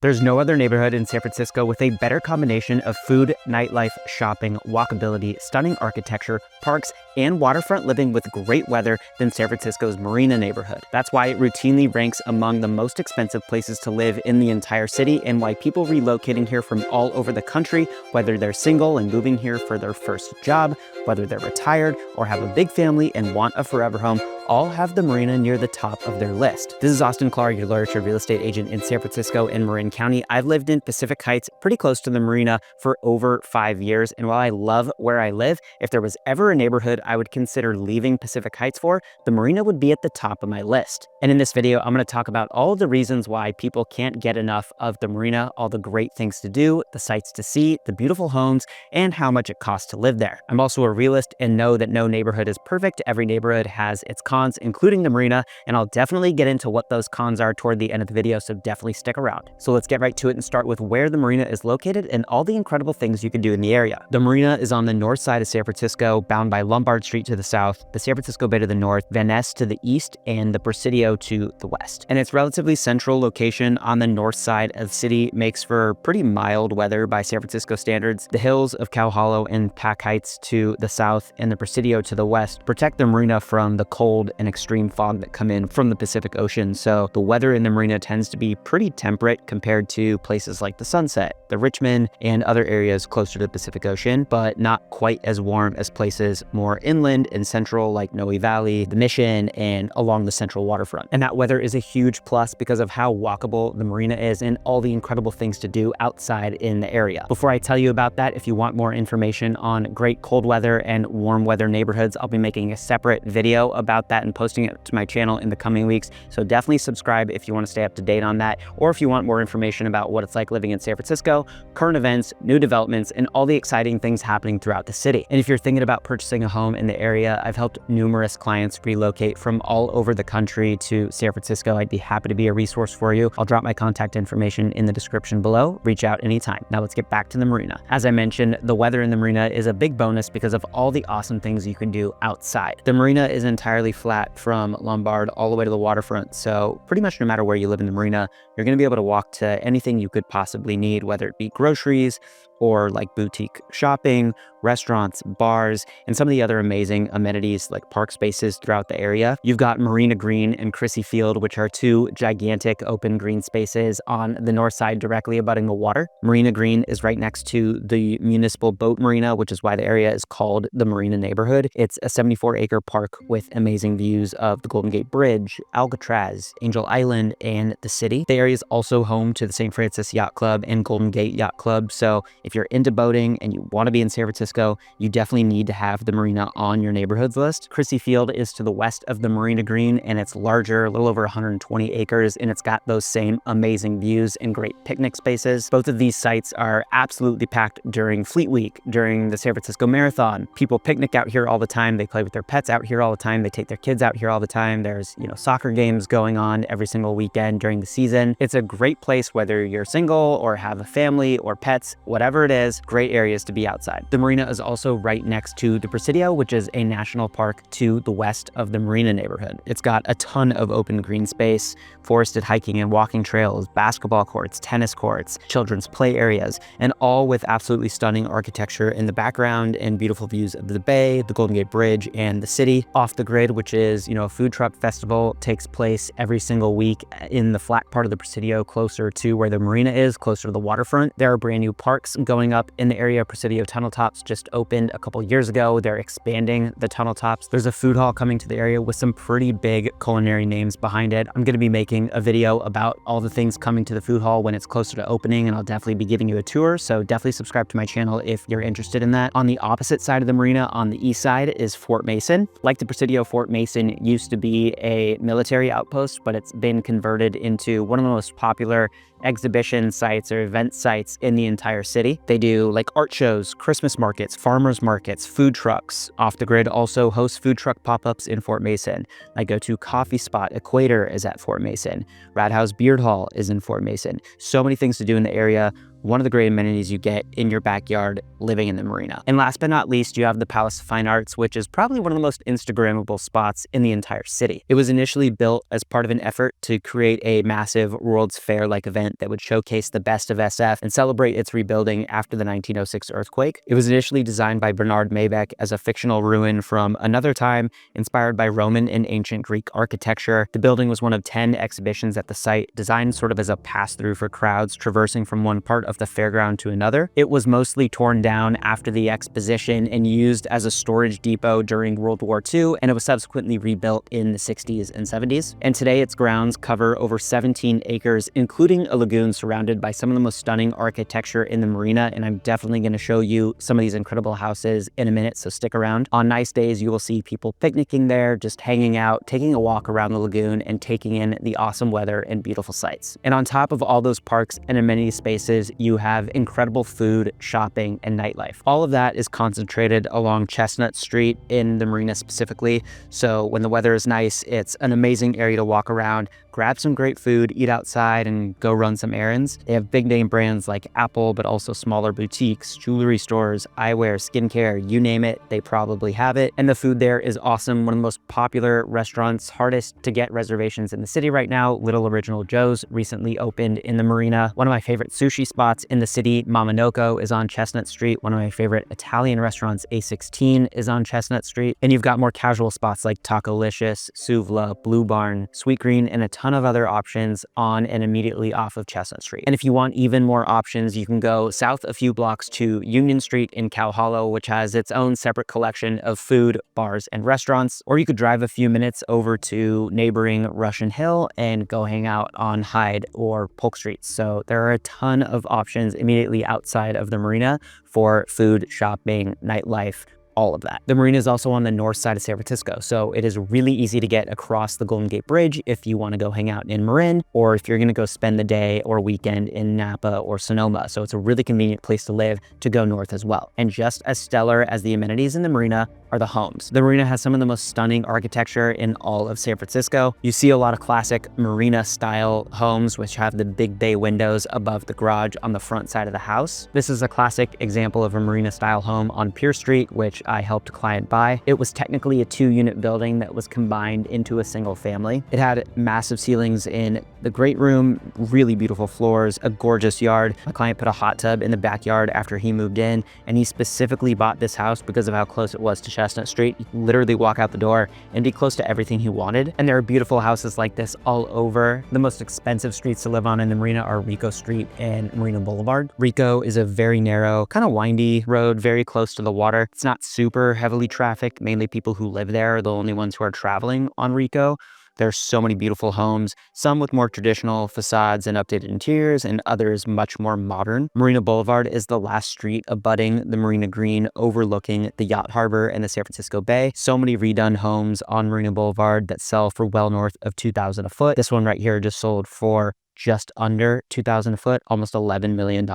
There's no other neighborhood in San Francisco with a better combination of food, nightlife, shopping, walkability, stunning architecture, parks, and waterfront living with great weather than San Francisco's Marina neighborhood. That's why it routinely ranks among the most expensive places to live in the entire city, and why people relocating here from all over the country, whether they're single and moving here for their first job, whether they're retired or have a big family and want a forever home, all have the Marina near the top of their list. This is Austin Clark, your literature real estate agent in San Francisco and Marin County. I've lived in Pacific Heights, pretty close to the Marina, for over 5 years. And while I love where I live, if there was ever a neighborhood I would consider leaving Pacific Heights for, the Marina would be at the top of my list. And in this video, I'm going to talk about all of the reasons why people can't get enough of the Marina, all the great things to do, the sights to see, the beautiful homes, and how much it costs to live there. I'm also a realist and know that no neighborhood is perfect. Every neighborhood has its cons, including the Marina, and I'll definitely get into what those cons are toward the end of the video, so definitely stick around. So let's get right to it and start with where the Marina is located and all the incredible things you can do in the area. The Marina is on the north side of San Francisco, bound by Lombard Street to the south, the San Francisco Bay to the north, Van Ness to the east, and the Presidio to the west. And its relatively central location on the north side of the city makes for pretty mild weather by San Francisco standards. The hills of Cow Hollow and Pack Heights to the south and the Presidio to the west protect the Marina from the cold and extreme fog that come in from the Pacific Ocean, so the weather in the Marina tends to be pretty temperate compared to places like the Sunset, the Richmond, and other areas closer to the Pacific Ocean, but not quite as warm as places more inland and central like Noe Valley, the Mission, and along the central waterfront. And that weather is a huge plus because of how walkable the Marina is and all the incredible things to do outside in the area. Before I tell you about that, if you want more information on great cold weather and warm weather neighborhoods, I'll be making a separate video about that and posting it to my channel in the coming weeks. So definitely subscribe if you want to stay up to date on that, or if you want more information about what it's like living in San Francisco, current events, new developments, and all the exciting things happening throughout the city. And if you're thinking about purchasing a home in the area, I've helped numerous clients relocate from all over the country to San Francisco. I'd be happy to be a resource for you. I'll drop my contact information in the description below. Reach out anytime. Now let's get back to the Marina. As I mentioned, the weather in the Marina is a big bonus because of all the awesome things you can do outside. The Marina is entirely flat from Lombard all the way to the waterfront, so pretty much no matter where you live in the Marina, you're going to be able to walk to anything you could possibly need, whether it be groceries or like boutique shopping, restaurants, bars, and some of the other amazing amenities like park spaces throughout the area. You've got Marina Green and Crissy Field, which are two gigantic open green spaces on the north side directly abutting the water. Marina Green is right next to the municipal boat marina, which is why the area is called the Marina neighborhood. It's a 74-acre park with amazing views of the Golden Gate Bridge, Alcatraz, Angel Island, and the city. The area is also home to the St. Francis Yacht Club and Golden Gate Yacht Club, so if you're into boating and you want to be in San Francisco, you definitely need to have the Marina on your neighborhoods list. Crissy Field is to the west of the Marina Green, and it's larger, a little over 120 acres, and it's got those same amazing views and great picnic spaces. Both of these sites are absolutely packed during Fleet Week, during the San Francisco Marathon. People picnic out here all the time. They play with their pets out here all the time. They take their kids out here all the time. There's, soccer games going on every single weekend during the season. It's a great place whether you're single or have a family or pets, whatever it is, great areas to be outside. The Marina is also right next to the Presidio, which is a national park to the west of the Marina neighborhood. It's got a ton of open green space, forested hiking and walking trails, basketball courts, tennis courts, children's play areas, and all with absolutely stunning architecture in the background and beautiful views of the bay, the Golden Gate Bridge, and the city. Off the Grid, which is, a food truck festival, takes place every single week in the flat part of the Presidio closer to where the Marina is, closer to the waterfront. There are brand new parks going up in the area. Presidio Tunnel Tops just opened a couple years ago. They're expanding the tunnel tops. There's a food hall coming to the area with some pretty big culinary names behind it. I'm going to be making a video about all the things coming to the food hall when it's closer to opening, and I'll definitely be giving you a tour, so definitely subscribe to my channel if you're interested in that. On the opposite side of the Marina, on the east side, is Fort Mason. Like the Presidio, Fort Mason used to be a military outpost, but it's been converted into one of the most popular exhibition sites or event sites in the entire city. They do like art shows, Christmas markets, farmers markets, food trucks. Off the Grid also hosts food truck pop-ups in Fort Mason. I go to Coffee Spot, Equator is at Fort Mason. Radhouse Beard Hall is in Fort Mason. So many things to do in the area. one of the great amenities you get in your backyard living in the marina. And last but not least, you have the Palace of Fine Arts, which is probably one of the most Instagrammable spots in the entire city. It was initially built as part of an effort to create a massive World's Fair-like event that would showcase the best of SF and celebrate its rebuilding after the 1906 earthquake. It was initially designed by Bernard Maybeck as a fictional ruin from another time, inspired by Roman and ancient Greek architecture. The building was one of 10 exhibitions at the site, designed sort of as a pass-through for crowds traversing from one part of the fairground to another. It was mostly torn down after the exposition and used as a storage depot during World War II, and it was subsequently rebuilt in the 60s and 70s. And today its grounds cover over 17 acres, including a lagoon surrounded by some of the most stunning architecture in the marina, and I'm definitely going to show you some of these incredible houses in a minute, so stick around. On nice days, you will see people picnicking there, just hanging out, taking a walk around the lagoon, and taking in the awesome weather and beautiful sights. And on top of all those parks and amenity spaces, you have incredible food, shopping, and nightlife. All of that is concentrated along Chestnut Street in the marina specifically, so when the weather is nice, it's an amazing area to walk around, grab some great food, eat outside, and go run some errands. They have big name brands like Apple, but also smaller boutiques, jewelry stores, eyewear, skincare, you name it, they probably have it. And the food there is awesome. One of the most popular restaurants, hardest to get reservations in the city right now, Little Original Joe's, recently opened in the marina. One of my favorite sushi spots in the city, Mamanoko, is on Chestnut Street. One of my favorite Italian restaurants, A16, is on Chestnut Street. And you've got more casual spots like Tacolicious, Suvla, Blue Barn, Sweet Green, and a ton of other options on and immediately off of Chestnut Street. And if you want even more options, you can go south a few blocks to Union Street in Cow Hollow, which has its own separate collection of food, bars, and restaurants. Or you could drive a few minutes over to neighboring Russian Hill and go hang out on Hyde or Polk Streets. So there are a ton of options immediately outside of the marina for food, shopping, nightlife, all of that. The marina is also on the north side of San Francisco, so it is really easy to get across the Golden Gate Bridge if you want to go hang out in Marin, or if you're going to go spend the day or weekend in Napa or Sonoma. So it's a really convenient place to live to go north as well. And just as stellar as the amenities in the marina are the homes. The marina has some of the most stunning architecture in all of San Francisco. You see a lot of classic marina style homes, which have the big bay windows above the garage on the front side of the house. This is a classic example of a marina style home on Pier Street, which I helped a client buy. It was technically a 2-unit building that was combined into a single family. It had massive ceilings in the great room, really beautiful floors, a gorgeous yard. My client put a hot tub in the backyard after he moved in, and he specifically bought this house because of how close it was to Chestnut Street. You can literally walk out the door and be close to everything he wanted. And there are beautiful houses like this all over. The most expensive streets to live on in the marina are Rico Street and Marina Boulevard. Rico is a very narrow, kind of windy road, very close to the water. It's not super heavily trafficked. Mainly people who live there are the only ones who are traveling on Rico. There's so many beautiful homes, some with more traditional facades and updated interiors, and others much more modern. Marina Boulevard is the last street abutting the Marina Green, overlooking the yacht harbor and the San Francisco Bay. So many redone homes on Marina Boulevard that sell for well north of $2,000 a foot. This one right here just sold for just under $2,000 a foot, almost $11 million.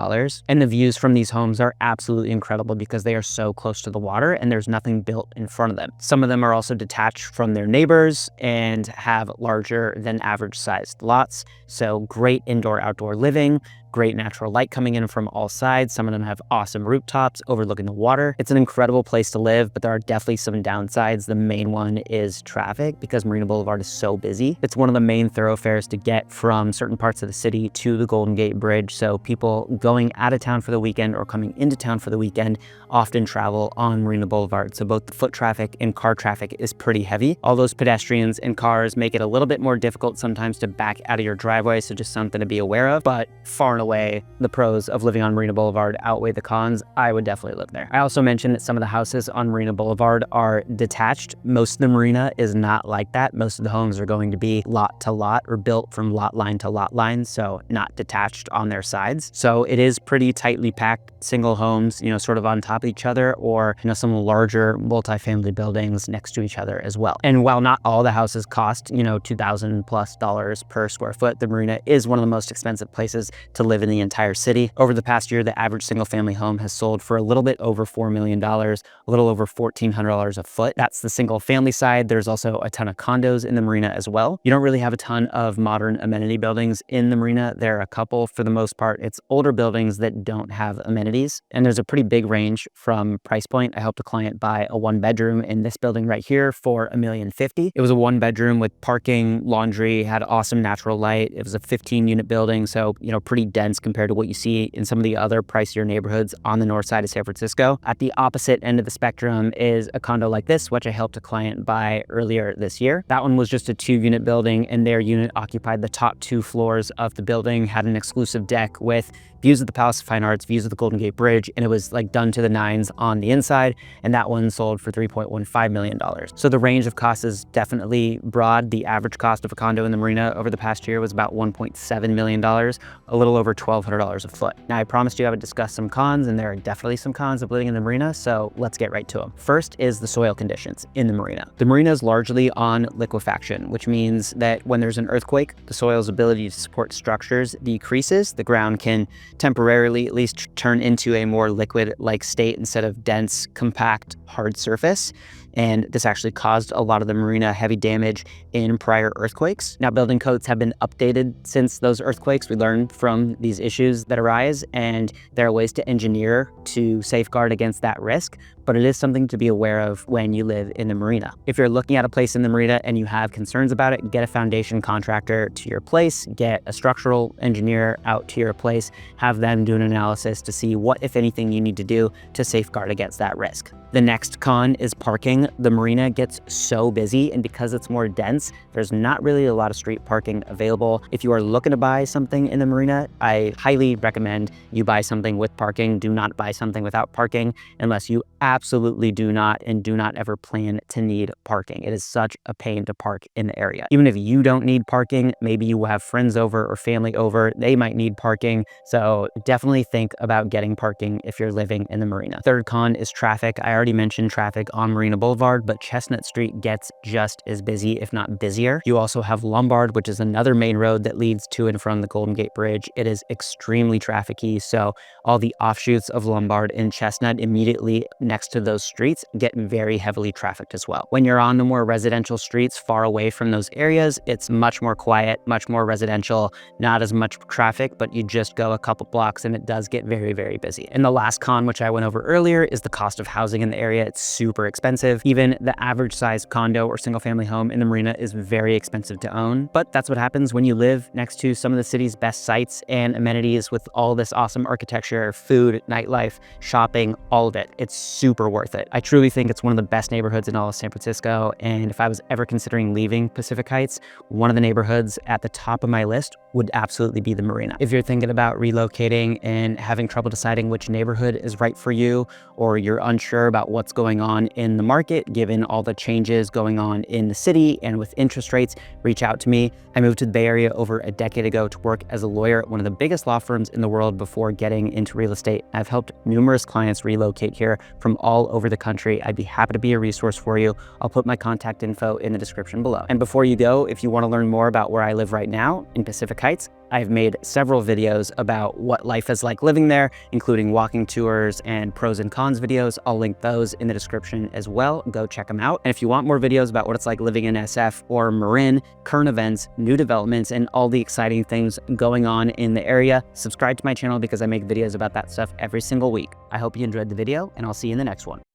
And the views from these homes are absolutely incredible because they are so close to the water and there's nothing built in front of them. Some of them are also detached from their neighbors and have larger than average sized lots. So great indoor-outdoor living, great natural light coming in from all sides. Some of them have awesome rooftops overlooking the water. It's an incredible place to live, but there are definitely some downsides. The main one is traffic because Marina Boulevard is so busy. It's one of the main thoroughfares to get from certain parts of the city to the Golden Gate Bridge. So people going out of town for the weekend or coming into town for the weekend often travel on Marina Boulevard. So both the foot traffic and car traffic is pretty heavy. All those pedestrians and cars make it a little bit more difficult sometimes to back out of your driveway. So just something to be aware of, but far and away, the pros of living on Marina Boulevard outweigh the cons. I would definitely live there. I also mentioned that some of the houses on Marina Boulevard are detached. Most of the marina is not like that. Most of the homes are going to be lot to lot or built from lot line to lot line, so not detached on their sides. So it is pretty tightly packed single homes, sort of on top of each other, or some larger multifamily buildings next to each other as well. And while not all the houses cost $2,000+ per square foot, the marina is one of the most expensive places to live live in the entire city. Over the past year, the average single family home has sold for a little bit over $4 million, a little over $1,400 a foot. That's the single family side. There's also a ton of condos in the Marina as well. You don't really have a ton of modern amenity buildings in the Marina. There are a couple. For the most part, it's older buildings that don't have amenities. And there's a pretty big range from price point. I helped a client buy a 1-bedroom in this building right here for $1.05 million. It was a 1-bedroom with parking, laundry, had awesome natural light. It was a 15-unit building, so pretty dense compared to what you see in some of the other pricier neighborhoods on the north side of San Francisco. At the opposite end of the spectrum is a condo like this, which I helped a client buy earlier this year. That one was just a 2-unit building, and their unit occupied the top 2 floors of the building, had an exclusive deck with views of the Palace of Fine Arts, views of the Golden Gate Bridge, and it was like done to the nines on the inside, and that one sold for $3.15 million. So the range of costs is definitely broad. The average cost of a condo in the Marina over the past year was about $1.7 million, a little over $1,200 a foot. Now, I promised you I would discuss some cons, and there are definitely some cons of living in the Marina, so let's get right to them. First is the soil conditions in the Marina. The Marina is largely on liquefaction, which means that when there's an earthquake, the soil's ability to support structures decreases. The ground can temporarily at least turn into a more liquid-like state instead of dense, compact, hard surface. And this actually caused a lot of the Marina heavy damage in prior earthquakes. Now, building codes have been updated since those earthquakes. We learned from these issues that arise, and there are ways to engineer to safeguard against that risk, but it is something to be aware of when you live in the Marina. If you're looking at a place in the Marina and you have concerns about it, get a foundation contractor to your place, get a structural engineer out to your place, have them do an analysis to see what, if anything, you need to do to safeguard against that risk. The next con is parking. The Marina gets so busy, and because it's more dense, there's not really a lot of street parking available. If you are looking to buy something in the Marina, I highly recommend you buy something with parking. Do not buy something without parking unless you absolutely do not ever plan to need parking. It is such a pain to park in the area. Even if you don't need parking, maybe you have friends over or family over, they might need parking. So definitely think about getting parking if you're living in the Marina. Third con is traffic. I already mentioned traffic on Marina Boulevard, but Chestnut Street gets just as busy, if not busier. You also have Lombard, which is another main road that leads to and from the Golden Gate Bridge. It is extremely trafficy, so all the offshoots of Lombard and Chestnut immediately next to those streets get very heavily trafficked as well. When you're on the more residential streets far away from those areas, it's much more quiet, much more residential, not as much traffic, but you just go a couple blocks and it does get very, very busy. And the last con, which I went over earlier, is the cost of housing in the area. It's super expensive. Even the average size condo or single family home in the Marina is very expensive to own, but that's what happens when you live next to some of the city's best sites and amenities with all this awesome architecture, food, nightlife, shopping, all of it. It's super worth it. I truly think it's one of the best neighborhoods in all of San Francisco, and if I was ever considering leaving Pacific Heights, one of the neighborhoods at the top of my list would absolutely be the Marina. If you're thinking about relocating and having trouble deciding which neighborhood is right for you, or you're unsure about what's going on in the market, given all the changes going on in the city and with interest rates, reach out to me. I moved to the Bay Area over a decade ago to work as a lawyer at one of the biggest law firms in the world before getting into real estate. I've helped numerous clients relocate here from all over the country. I'd be happy to be a resource for you. I'll put my contact info in the description below. And before you go, if you want to learn more about where I live right now in Pacific Heights, I've made several videos about what life is like living there, including walking tours and pros and cons videos. I'll link those in the description as well. Go check them out. And if you want more videos about what it's like living in SF or Marin, current events, new developments, and all the exciting things going on in the area, subscribe to my channel because I make videos about that stuff every single week. I hope you enjoyed the video, and I'll see you in the next one.